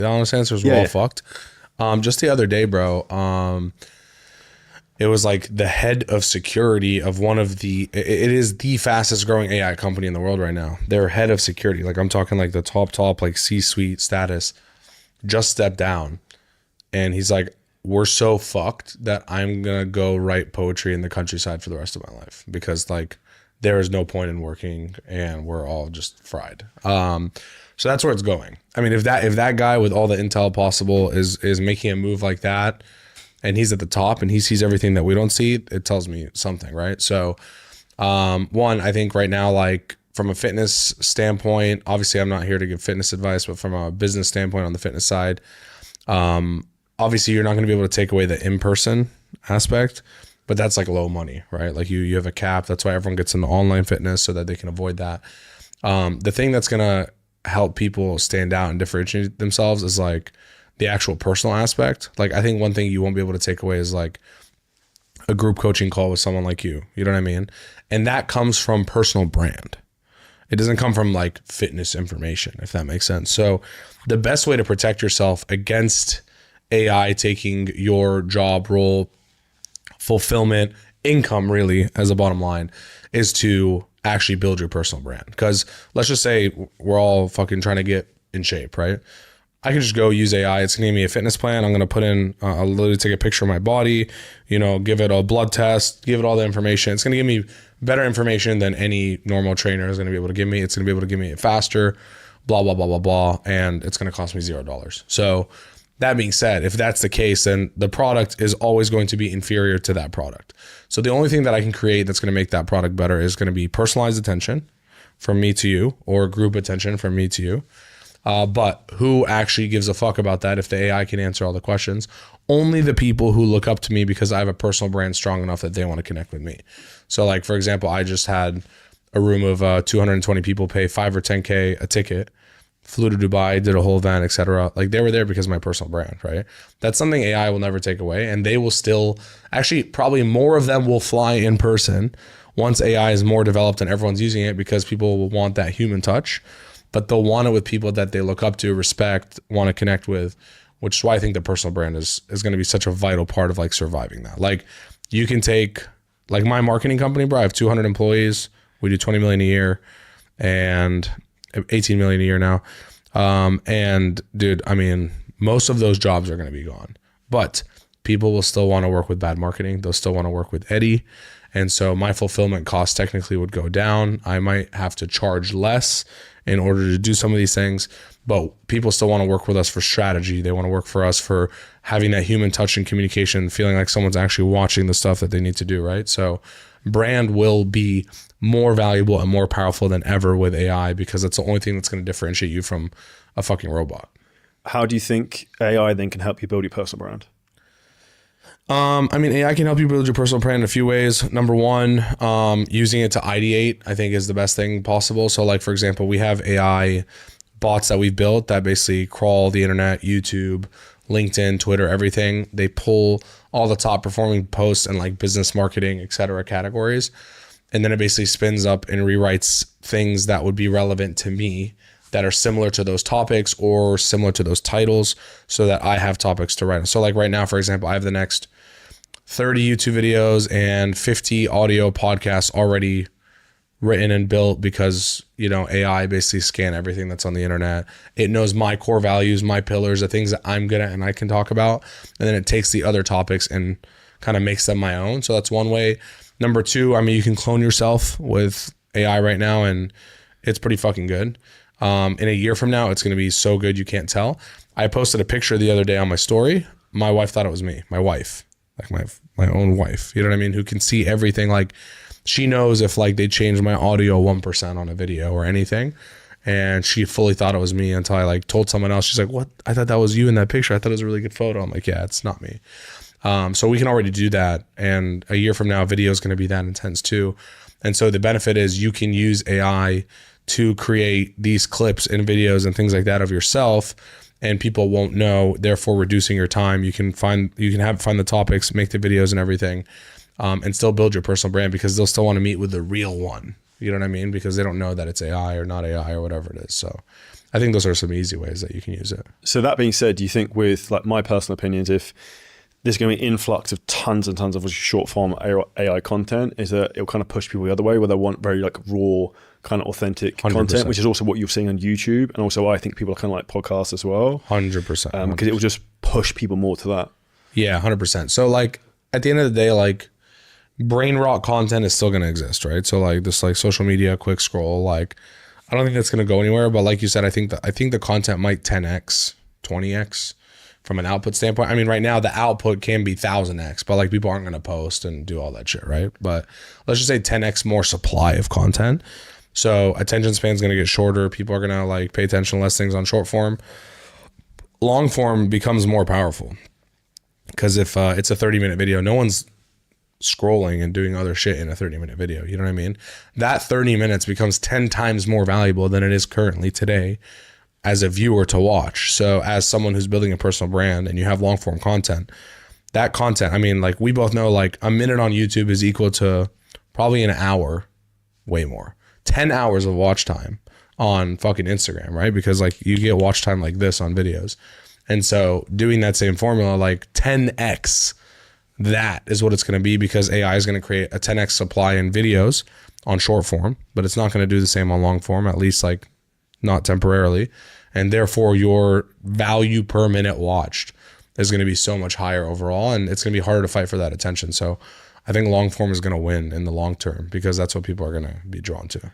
The honest answer is we're all fucked. Just the other day, bro, it was like the head of security of one of it is the fastest growing AI company in the world right now. Their head of security, like I'm talking like the top, like C-suite status, just stepped down. And he's like, we're so fucked that I'm going to go write poetry in the countryside for the rest of my life because like there is no point in working and we're all just fried. So that's where it's going. I mean, if that guy with all the intel possible is making a move like that, and he's at the top and he sees everything that we don't see, it tells me something, right? So, one, I think right now, like from a fitness standpoint, obviously I'm not here to give fitness advice, but from a business standpoint on the fitness side, obviously you're not going to be able to take away the in-person aspect, but that's like low money, right? Like you have a cap. That's why everyone gets into online fitness so that they can avoid that. The thing that's going to help people stand out and differentiate themselves is like the actual personal aspect. Like I think one thing you won't be able to take away is like a group coaching call with someone like you know what I mean? And that comes from personal brand. It doesn't come from like fitness information, if that makes sense. So the best way to protect yourself against AI taking your job role, fulfillment, income really as a bottom line is to actually build your personal brand. Because let's just say we're all fucking trying to get in shape, right? I can just go use AI. It's gonna give me a fitness plan. I'm gonna put in, I'll literally take a picture of my body, give it a blood test, give it all the information. It's gonna give me better information than any normal trainer is gonna be able to give me. It's gonna be able to give me it faster, blah, blah, blah, blah, blah. And it's gonna cost me $0. So that being said, if that's the case, then the product is always going to be inferior to that product. So the only thing that I can create that's gonna make that product better is gonna be personalized attention from me to you, or group attention from me to you. But who actually gives a fuck about that if the AI can answer all the questions? Only the people who look up to me because I have a personal brand strong enough that they want to connect with me. So like, for example, I just had a room of 220 people pay 5 or 10K a ticket, flew to Dubai, did a whole event, etc. Like they were there because of my personal brand, right? That's something AI will never take away. And they will still, actually probably more of them will fly in person once AI is more developed and everyone's using it, because people will want that human touch. But they'll want it with people that they look up to, respect, want to connect with, which is why I think the personal brand is going to be such a vital part of like surviving that. Like you can take like my marketing company, bro, I have 200 employees. We do 20 million a year and 18 million a year now. And dude, I mean, most of those jobs are going to be gone, but people will still want to work with bad marketing. They'll still want to work with Eddie. And so my fulfillment cost technically would go down. I might have to charge less in order to do some of these things, but people still want to work with us for strategy. They want to work for us for having that human touch and communication, feeling like someone's actually watching the stuff that they need to do, right? So brand will be more valuable and more powerful than ever with AI, because it's the only thing that's going to differentiate you from a fucking robot. How do you think AI then can help you build your personal brand? I mean, AI can help you build your personal brand in a few ways. Number one, using it to ideate, I think is the best thing possible. So like, for example, we have AI bots that we've built that basically crawl the internet, YouTube, LinkedIn, Twitter, everything. They pull all the top performing posts and like business marketing, et cetera, categories. And then it basically spins up and rewrites things that would be relevant to me that are similar to those topics or similar to those titles, so that I have topics to write. So like right now, for example, I have the next 30 YouTube videos and 50 audio podcasts already written and built because, AI basically scan everything that's on the internet. It knows my core values, my pillars, the things that I'm good at and I can talk about. And then it takes the other topics and kind of makes them my own. So that's one way. Number two, I mean, you can clone yourself with AI right now and it's pretty fucking good. In a year from now, it's going to be so good you can't tell. I posted a picture the other day on my story. My wife thought it was me, my wife, like my own wife, you know what I mean? Who can see everything. Like she knows if like they changed my audio 1% on a video or anything. And she fully thought it was me until I like told someone else. She's like, what? I thought that was you in that picture. I thought it was a really good photo. I'm like, yeah, it's not me. So we can already do that. And a year from now, video is going to be that intense too. And so the benefit is you can use AI to create these clips and videos and things like that of yourself, and people won't know, therefore reducing your time. You can find the topics, make the videos and everything, and still build your personal brand, because they'll still want to meet with the real one. You know what I mean? Because they don't know that it's AI or not AI or whatever it is. So I think those are some easy ways that you can use it. So that being said, do you think, with like my personal opinions, if there's going to be an influx of tons and tons of short form AI content, is that it'll kind of push people the other way, where they want very like raw, kind of authentic 100%. content, which is also what you're seeing on YouTube, and also I think people are kind of like podcasts as well. 100%. Because it will just push people more to that. Yeah, 100%. So like at the end of the day, like brain rot content is still going to exist, right? So like this like social media quick scroll, like I don't think that's going to go anywhere. But like you said, I think the content might 10x, 20x from an output standpoint. I mean, right now the output can be 1000x, but like people aren't going to post and do all that shit, right? But let's just say 10x more supply of content. So attention span is going to get shorter. People are going to like pay attention to less things on short form. Long form becomes more powerful because if it's a 30-minute video, no one's scrolling and doing other shit in a 30-minute video. You know what I mean? That 30 minutes becomes 10 times more valuable than it is currently today as a viewer to watch. So as someone who's building a personal brand and you have long form content, that content, I mean, like we both know, like a minute on YouTube is equal to probably an hour, way more, 10 hours of watch time on fucking Instagram, right? Because like you get watch time like this on videos. And so doing that same formula, like 10x, that is what it's going to be, because AI is going to create a 10x supply in videos on short form, but it's not going to do the same on long form, at least like not temporarily. And therefore your value per minute watched is going to be so much higher overall, and it's going to be harder to fight for that attention. So I think long form is going to win in the long term because that's what people are going to be drawn to.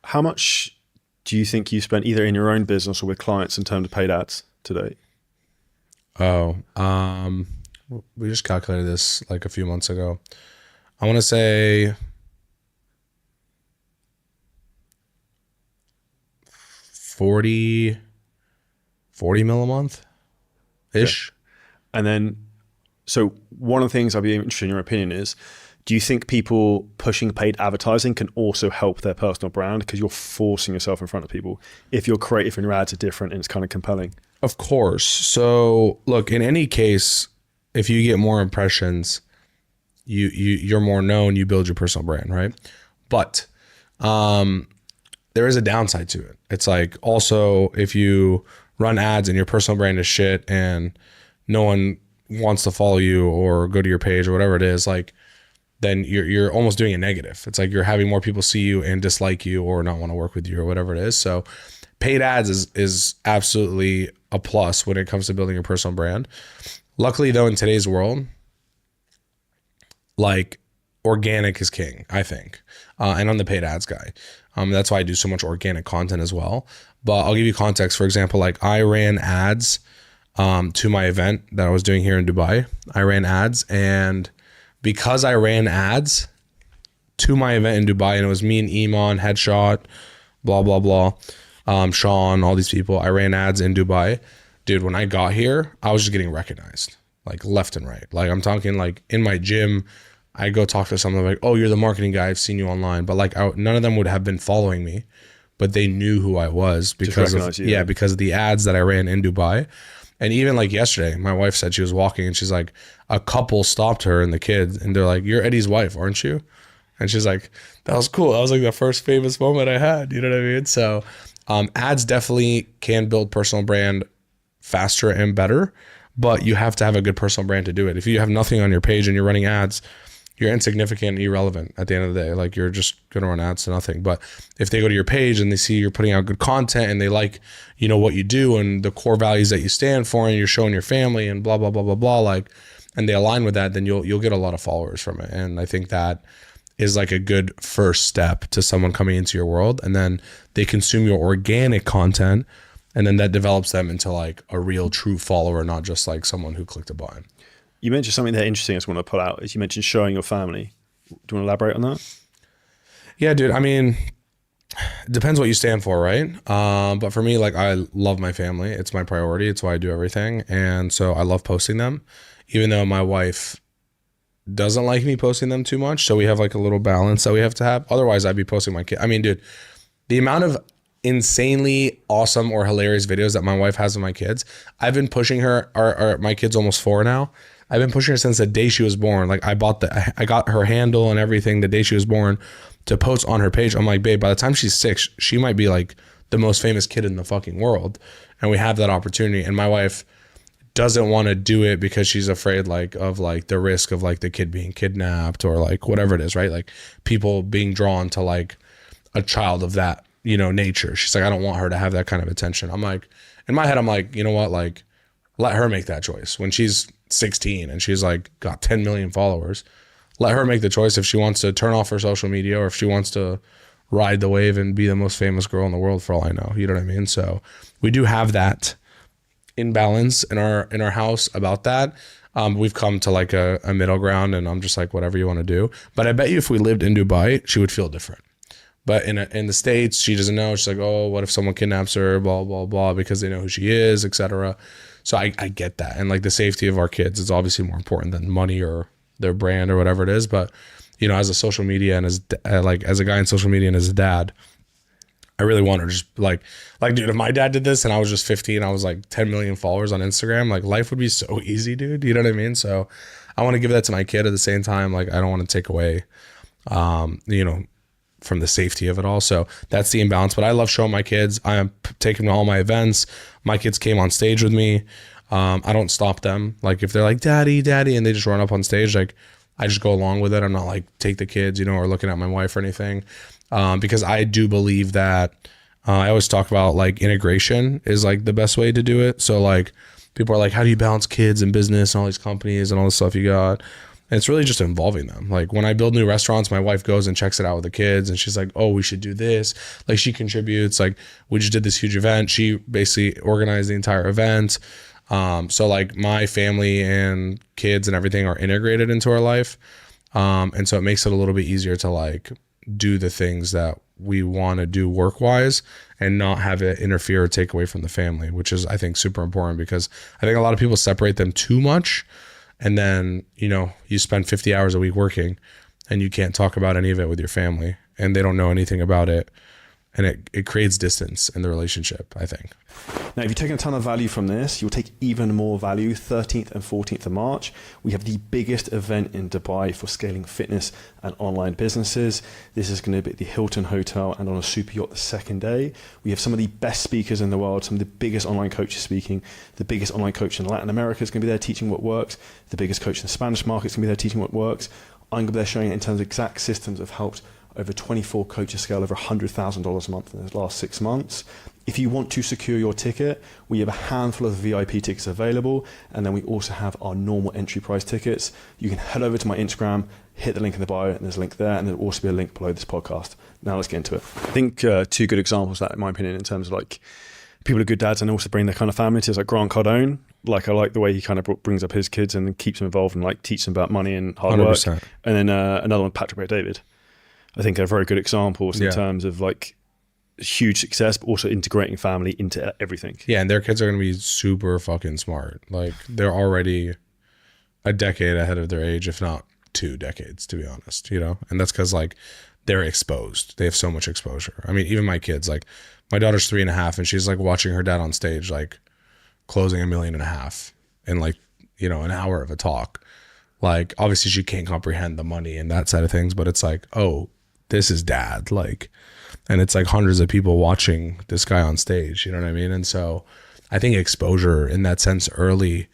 How much do you think you spent either in your own business or with clients in terms of paid ads today? We just calculated this like a few months ago. I want to say 40 mil a month ish. Yeah. And then, so one of the things I'd be interested in your opinion is, do you think people pushing paid advertising can also help their personal brand? Because you're forcing yourself in front of people if you're creative and your ads are different and it's kind of compelling. Of course. So look, in any case, if you get more impressions, you're more known, you build your personal brand, right? But there is a downside to it. It's like also if you run ads and your personal brand is shit and no one wants to follow you or go to your page or whatever it is, like then you're almost doing a negative. It's like you're having more people see you and dislike you or not want to work with you or whatever it is. So paid ads is absolutely a plus when it comes to building your personal brand. Luckily though, in today's world, like organic is king, I think. And I'm the paid ads guy. That's why I do so much organic content as well. But I'll give you context. For example, like I ran ads to my event that I was doing here in Dubai. I ran ads, and because I ran ads to my event in Dubai, and it was me and Iman, Headshot, blah, blah, blah, Sean, all these people, I ran ads in Dubai. Dude, when I got here, I was just getting recognized, like left and right. Like I'm talking like in my gym, I go talk to someone like, oh, you're the marketing guy, I've seen you online. But like none of them would have been following me, but they knew who I was because of, because of the ads that I ran in Dubai. And even like yesterday, my wife said she was walking and she's like, a couple stopped her and the kids and they're like, you're Eddie's wife, aren't you? And she's like, that was cool. That was like the first famous moment I had. You know what I mean? So ads definitely can build personal brand faster and better, but you have to have a good personal brand to do it. If you have nothing on your page and you're running ads, you're insignificant and irrelevant at the end of the day. Like you're just going to run ads to nothing. But if they go to your page and they see you're putting out good content and they like, you know, what you do and the core values that you stand for and you're showing your family and blah, blah, blah, blah, blah, like, and they align with that, then you'll get a lot of followers from it. And I think that is like a good first step to someone coming into your world, and then they consume your organic content, and then that develops them into like a real true follower, not just like someone who clicked a button. You mentioned something that interesting I just want to pull out is you mentioned showing your family. Do you want to elaborate on that? Yeah, dude. I mean, it depends what you stand for, right? But for me, like I love my family. It's my priority. It's why I do everything. And so I love posting them, even though my wife doesn't like me posting them too much. So we have like a little balance that we have to have. Otherwise, I'd be posting my kid. I mean, dude, the amount of insanely awesome or hilarious videos that my wife has of my kids, I've been pushing her, or my kid's almost 4 now. I've been pushing her since the day she was born. Like I got her handle and everything the day she was born to post on her page. I'm like, babe, by the time she's 6, she might be like the most famous kid in the fucking world. And we have that opportunity. And my wife doesn't want to do it because she's afraid like of like the risk of like the kid being kidnapped or like whatever it is, right? Like people being drawn to like a child of that, you know, nature. She's like, I don't want her to have that kind of attention. I'm like, in my head, I'm like, you know what? Like, let her make that choice. When she's 16 and she's like got 10 million followers, let her make the choice if she wants to turn off her social media or if she wants to ride the wave and be the most famous girl in the world, for all I know. You know what I mean? So we do have that imbalance in our house about that. We've come to like a middle ground, and I'm just like, whatever you want to do. But I bet you if we lived in Dubai, she would feel different. But in the States, she doesn't know. She's like, oh, what if someone kidnaps her, blah, blah, blah, because they know who she is, etc. So I get that. And like the safety of our kids is obviously more important than money or their brand or whatever it is. But, you know, as a social media and as a guy in social media and as a dad, I really want to just like, dude, if my dad did this and I was just 15, I was like 10 million followers on Instagram, like life would be so easy, dude. You know what I mean? So I want to give that to my kid at the same time. Like, I don't want to take away, you know, from the safety of it all. So that's the imbalance. But I love showing my kids. I am taking them to all my events. My kids came on stage with me. I don't stop them. Like if they're like, daddy, and they just run up on stage, like I just go along with it. I'm not like, take the kids, you know, or looking at my wife or anything. Because I do believe that I always talk about like integration is like the best way to do it. So like people are like, how do you balance kids and business and all these companies and all this stuff you got? And it's really just involving them. Like when I build new restaurants, my wife goes and checks it out with the kids and she's like, oh, we should do this. Like she contributes. Like we just did this huge event. She basically organized the entire event. So like my family and kids and everything are integrated into our life. And so it makes it a little bit easier to like do the things that we want to do work-wise and not have it interfere or take away from the family, which is, I think, super important because I think a lot of people separate them too much. And then, you know, you spend 50 hours a week working and you can't talk about any of it with your family and they don't know anything about it. And it creates distance in the relationship, I think. Now, if you've taken a ton of value from this, you'll take even more value. 13th and 14th of March, we have the biggest event in Dubai for scaling fitness and online businesses. This is going to be at the Hilton Hotel and on a super yacht the second day. We have some of the best speakers in the world, some of the biggest online coaches speaking. The biggest online coach in Latin America is going to be there teaching what works. The biggest coach in the Spanish market is going to be there teaching what works. I'm going to be there showing it in terms of exact systems that have helped over 24 coaches scale over $100,000 a month in the last 6 months. If you want to secure your ticket, we have a handful of VIP tickets available, and then we also have our normal entry price tickets. You can head over to my Instagram, hit the link in the bio, and there's a link there, and there'll also be a link below this podcast. Now let's get into it. I think two good examples of that, in my opinion, in terms of like people are good dads and also bring their kind of family to, is like Grant Cardone. Like I like the way he kind of brings up his kids and keeps them involved and like teaches them about money and hard 100%. Work. And then another one, Patrick Bet-David. I think they're very good examples in terms of like huge success, but also integrating family into everything. Yeah, and their kids are going to be super fucking smart. Like they're already a decade ahead of their age, if not 2 decades, to be honest, you know? And that's because like they're exposed. They have so much exposure. I mean, even my kids, like my daughter's 3.5 and she's like watching her dad on stage, like closing $1.5 million in like, you know, an hour of a talk. Like obviously she can't comprehend the money and that side of things, but it's like, oh, this is dad, like, and it's like hundreds of people watching this guy on stage, you know what I mean? And so I think exposure in that sense early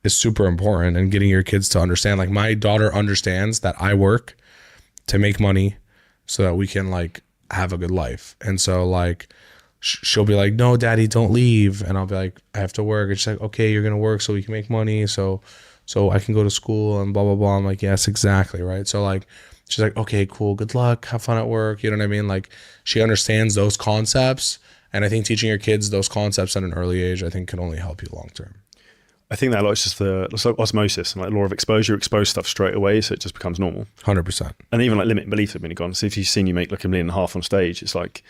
is super important, and getting your kids to understand, like my daughter understands that I work to make money so that we can like have a good life. And so like she'll be like, no, daddy, don't leave. And I'll be like, I have to work. And she's like, okay, you're going to work so we can make money. So I can go to school and blah, blah, blah. I'm like, yes, exactly. Right. So like, she's like, okay, cool. Good luck. Have fun at work. You know what I mean? Like she understands those concepts. And I think teaching your kids those concepts at an early age, I think can only help you long-term. I think that like just it's like osmosis and like law of exposure, expose stuff straight away. So it just becomes normal. 100%. And even like limiting beliefs have been gone. So if you've seen you make like $1.5 million on stage, it's like,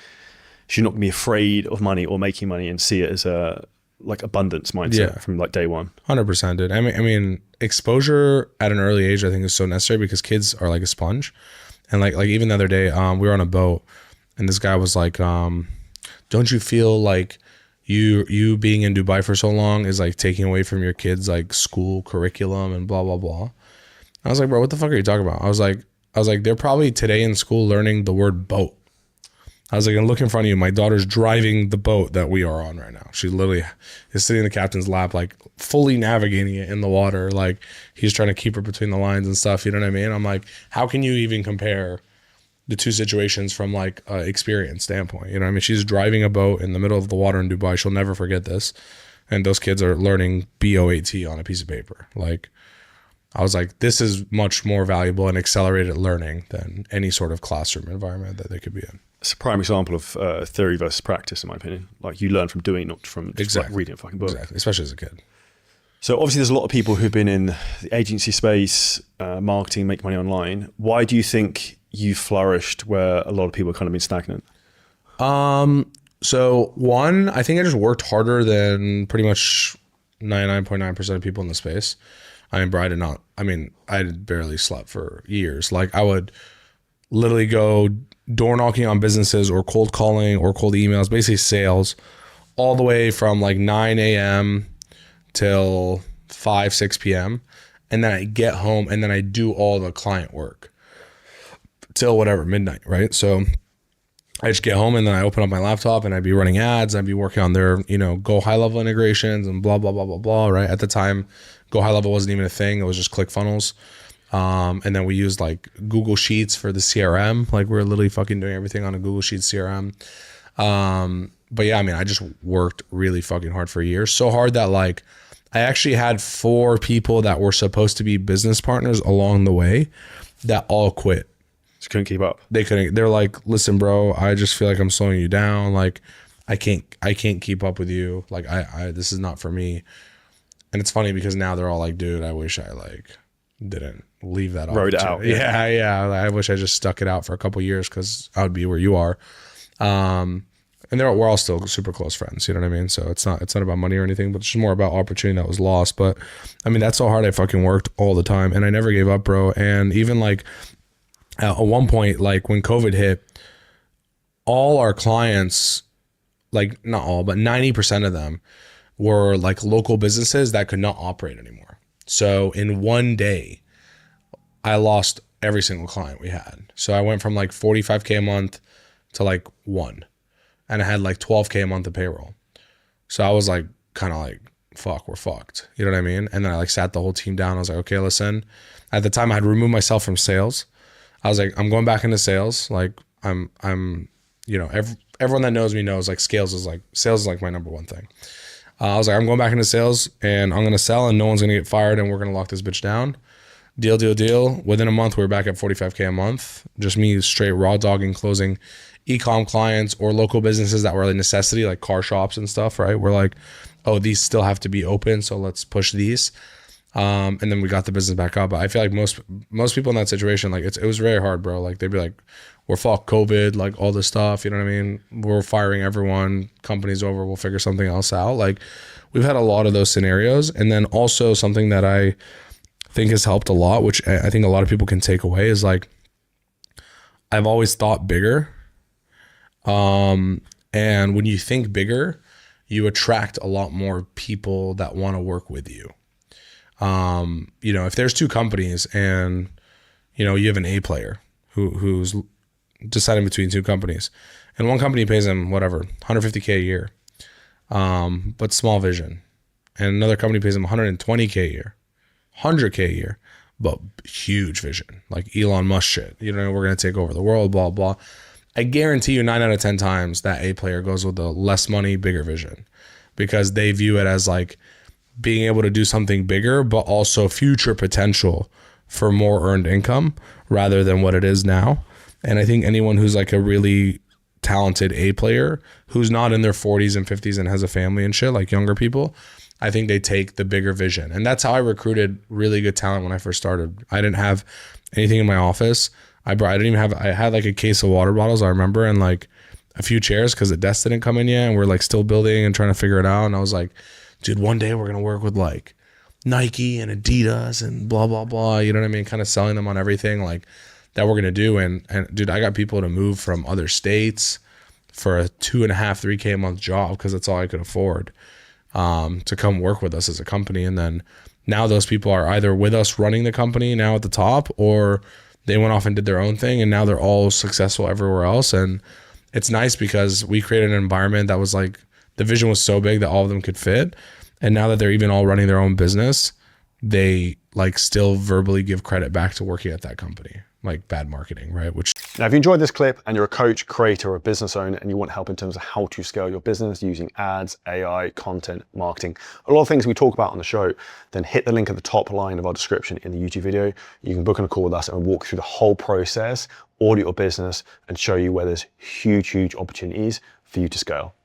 you're not gonna be afraid of money or making money and see it as a like abundance mindset from like day one. 100%, dude. I mean, exposure at an early age, I think is so necessary because kids are like a sponge. And like even the other day, we were on a boat and this guy was like, don't you feel like you being in Dubai for so long is like taking away from your kids like school curriculum and blah, blah, blah. I was like, bro, what the fuck are you talking about? I was like, they're probably today in school learning the word boat. I was like, and look in front of you. My daughter's driving the boat that we are on right now. She literally is sitting in the captain's lap, like fully navigating it in the water. Like he's trying to keep her between the lines and stuff. You know what I mean? I'm like, how can you even compare the two situations from like experience standpoint? You know what I mean? She's driving a boat in the middle of the water in Dubai. She'll never forget this. And those kids are learning BOAT on a piece of paper. Like, I was like, this is much more valuable and accelerated learning than any sort of classroom environment that they could be in. It's a prime example of theory versus practice, in my opinion. Like you learn from doing, not from just like reading a fucking book. Exactly, especially as a kid. So obviously there's a lot of people who've been in the agency space, marketing, make money online. Why do you think you flourished where a lot of people have kind of been stagnant? So one, I think I just worked harder than pretty much 99.9% of people in the space. I mean, bro, I had barely slept for years. Like I would literally go door knocking on businesses or cold calling or cold emails, basically sales, all the way from like 9 a.m. till 5, 6 p.m. And then I get home and then I do all the client work till whatever, midnight, right? So I just get home and then I open up my laptop and I'd be running ads. I'd be working on their, Go high level integrations and blah, blah, blah, blah, blah, right? At the time, Go high level wasn't even a thing. It was just ClickFunnels. And then we used like Google Sheets for the CRM. Like we're literally fucking doing everything on a Google Sheets CRM. But yeah, I mean, I just worked really fucking hard for years. So hard that like I actually had 4 people that were supposed to be business partners along the way that all quit. Just couldn't keep up. They couldn't. They're like, listen, bro, I just feel like I'm slowing you down. Like I can't keep up with you. Like I this is not for me. And it's funny because now they're all like, dude, I wish I like didn't leave that off. Rode it out. Yeah. I wish I just stuck it out for a couple of years because I would be where you are. And we're all still super close friends. You know what I mean? So it's not about money or anything, but it's just more about opportunity that was lost. But I mean, that's how hard I fucking worked all the time. And I never gave up, bro. And even like at one point, like when COVID hit, all our clients, like not all, but 90% of them were like local businesses that could not operate anymore. So in one day, I lost every single client we had. So I went from like 45K a month to like 1. And I had like 12K a month of payroll. So I was like, kind of like, fuck, we're fucked. You know what I mean? And then I like sat the whole team down. I was like, okay, listen. At the time I had removed myself from sales. I was like, I'm going back into sales. Like I'm everyone that knows me knows like sales is like my number one thing. I was like, I'm going back into sales and I'm going to sell and no one's going to get fired and we're going to lock this bitch down. Deal. Within a month, we were back at 45K a month. Just me straight raw dogging, closing e-com clients or local businesses that were a necessity, like car shops and stuff, right? We're like, oh, these still have to be open, so let's push these. And then we got the business back up. But I feel like most people in that situation, like it was very hard, bro. Like they'd be like, we're fuck COVID, like all this stuff, you know what I mean? We're firing everyone, company's over, we'll figure something else out. Like we've had a lot of those scenarios. And then also something that I think has helped a lot, which I think a lot of people can take away, is like, I've always thought bigger. And when you think bigger, you attract a lot more people that want to work with you. If there's 2 companies and, you have an A player who's deciding between 2 companies and one company pays him whatever, 150K a year, but small vision. And another company pays him 120K a year, 100K a year, but huge vision, like Elon Musk shit. We're going to take over the world, blah, blah. I guarantee you 9 out of 10 times that A player goes with the less money, bigger vision, because they view it as like being able to do something bigger, but also future potential for more earned income rather than what it is now. And I think anyone who's like a really talented A player who's not in their 40s and 50s and has a family and shit, like younger people, I think they take the bigger vision. And that's how I recruited really good talent when I first started. I didn't have anything in my office. I had like a case of water bottles, I remember, and like a few chairs because the desk didn't come in yet. And we're like still building and trying to figure it out. And I was like, dude, one day we're going to work with like Nike and Adidas and blah, blah, blah. You know what I mean? Kind of selling them on everything like that we're going to do. And dude, I got people to move from other states for a 2.5, 3K a month job because that's all I could afford, to come work with us as a company. And then now those people are either with us running the company now at the top, or they went off and did their own thing and now they're all successful everywhere else. And it's nice because we created an environment that was like, the vision was so big that all of them could fit. And now that they're even all running their own business, they like still verbally give credit back to working at that company, like bad marketing, right? Which Now, if you enjoyed this clip and you're a coach, creator, or a business owner and you want help in terms of how to scale your business using ads, AI, content, marketing, a lot of things we talk about on the show, then hit the link at the top line of our description in the YouTube video. You can book on a call with us and walk through the whole process, audit your business, and show you where there's huge, huge opportunities for you to scale.